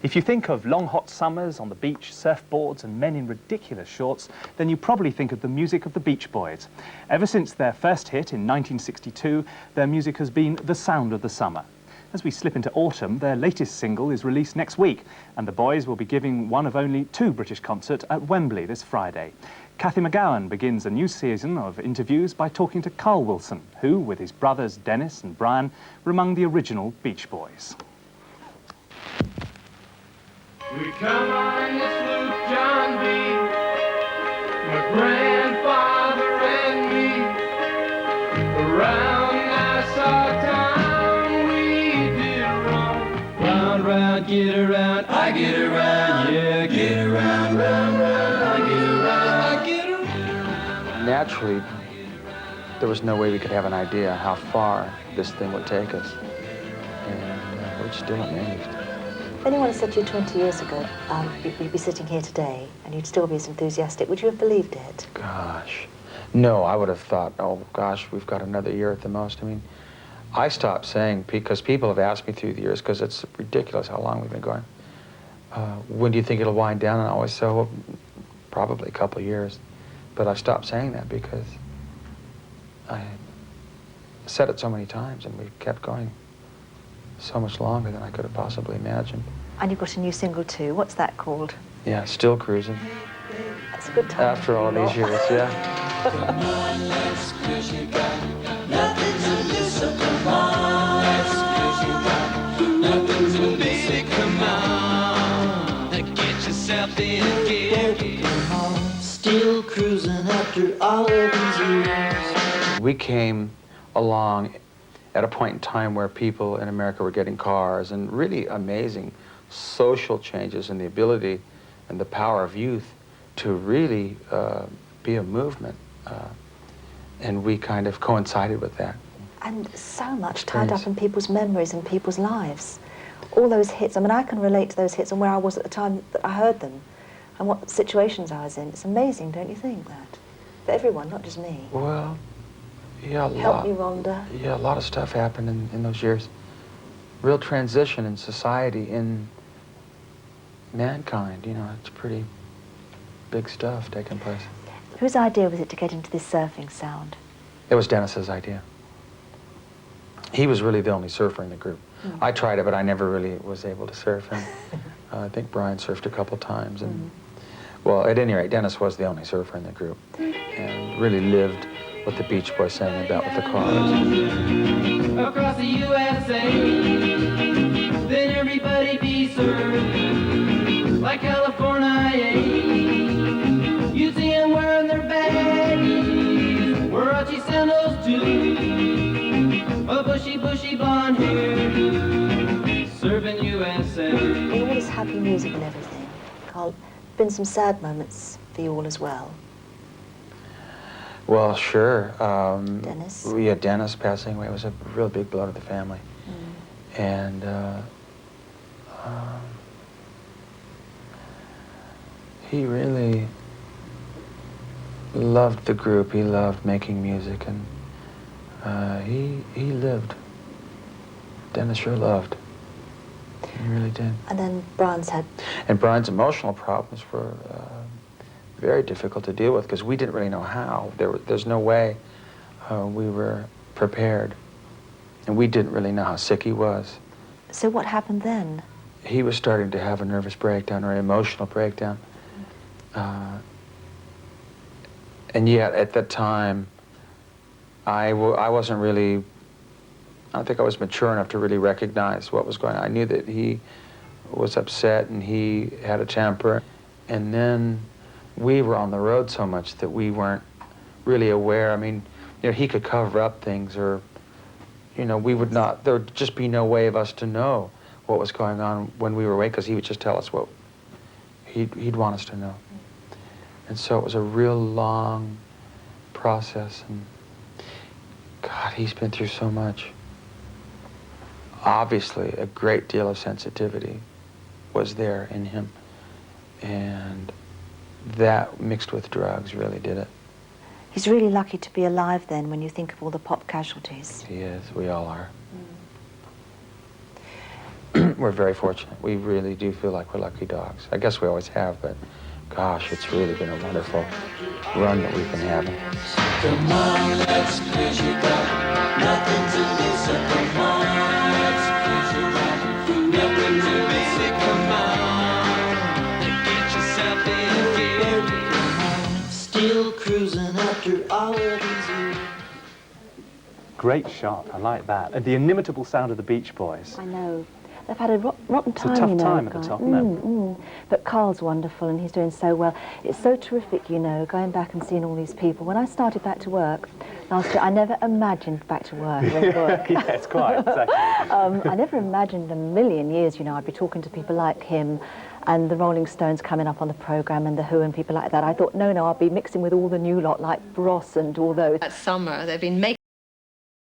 If you think of long hot summers on the beach, surfboards and men in ridiculous shorts, then you probably think of the music of the Beach Boys. Ever since their first hit in 1962, their music has been the sound of the summer. As we slip into autumn, their latest single is released next week, and the boys will be giving one of only 2 British concerts at Wembley this Friday. Cathy McGowan begins a new season of interviews by talking to Carl Wilson, who, with his brothers Dennis and Brian, were among the original Beach Boys. We come on this loop, John B., my grandfather and me, around Nassau town we did roam. Round, round, get around, I get around, yeah, get around, round, round, I get around, I get around. Naturally, there was no way we could have an idea how far this thing would take us, and we're still amazed. If anyone had said to you 20 years ago, you'd be sitting here today and you'd still be as enthusiastic, would you have believed it? Gosh. No, I would have thought, oh gosh, we've got another year at the most. I mean, I stopped saying, because people have asked me through the years, because it's ridiculous how long we've been going, when do you think it'll wind down? And I always say, well, probably a couple of years. But I stopped saying that because I said it so many times and we kept going so much longer than I could have possibly imagined. And you've got a new single too. What's that called? Yeah, Still Cruising. That's a good time. After all these years, yeah. Still cruising after all of these years. We came along at a point in time where people in America were getting cars and really amazing social changes and the ability and the power of youth to really be a movement. And we kind of coincided with that. And so much tied up in people's memories and people's lives. All those hits, I mean, I can relate to those hits and where I was at the time that I heard them and what situations I was in. It's amazing, don't you think, that? For everyone, not just me. Well, yeah, Help Me, Rhonda. Yeah, a lot of stuff happened in those years. Real transition in society, in mankind, you know, it's pretty big stuff taking place. Whose idea was it to get into this surfing sound? It was Dennis's idea. He was really the only surfer in the group. I tried it, but I never really was able to surf. And I think Brian surfed a couple times. And well, at any rate, Dennis was the only surfer in the group and really lived what the Beach Boys sang about with the cars. Across the USA, then everybody be served like California. You see them wearing their baggies, Warachi sandals too, a bushy, bushy blonde hair, serving USA. In all this happy music and everything, Carl, been some sad moments for you all as well. Well, sure. Dennis? Yeah, Dennis passing away was a real big blow to the family. And he really loved the group. He loved making music, and he lived. Dennis sure loved. He really did. And then Brian's had... And Brian's emotional problems were very difficult to deal with because we didn't really know how. There's no way we were prepared. And we didn't really know how sick he was. So what happened then? He was starting to have a nervous breakdown or an emotional breakdown. And yet, at that time, I wasn't really, I don't think I was mature enough to really recognize what was going on. I knew that he was upset and he had a temper. And then we were on the road so much that we weren't really aware. I mean, you know, he could cover up things or, you know, we would not, there would just be no way of us to know what was going on when we were away because he would just tell us what he'd want us to know. And so it was a real long process, and God, he's been through so much. Obviously, a great deal of sensitivity was there in him, and that mixed with drugs really did it. He's really lucky to be alive then when you think of all the pop casualties. He is, we all are. we're very fortunate. We really do feel like we're lucky dogs. I guess we always have, but gosh, it's really been a wonderful run that we've been having. Come on, let's clear you up. Nothing to lose, so come on, let's clear you up. Nothing to lose, come on. Get yourself in gear. Still cruising after all of these years. Great shot, I like that. And the inimitable sound of the Beach Boys. I know. They've had a rotten time, It's a tough you know, time at the guys. top, isn't it? But Carl's wonderful and he's doing so well. It's so terrific, you know, going back and seeing all these people. When I started back to work last year, I never imagined back to work. Yes, quite, exactly. I never imagined in a million years, you know, I'd be talking to people like him and the Rolling Stones coming up on the programme and the Who and people like that. I thought, no, I'll be mixing with all the new lot like Ross and all those. That summer, they've been making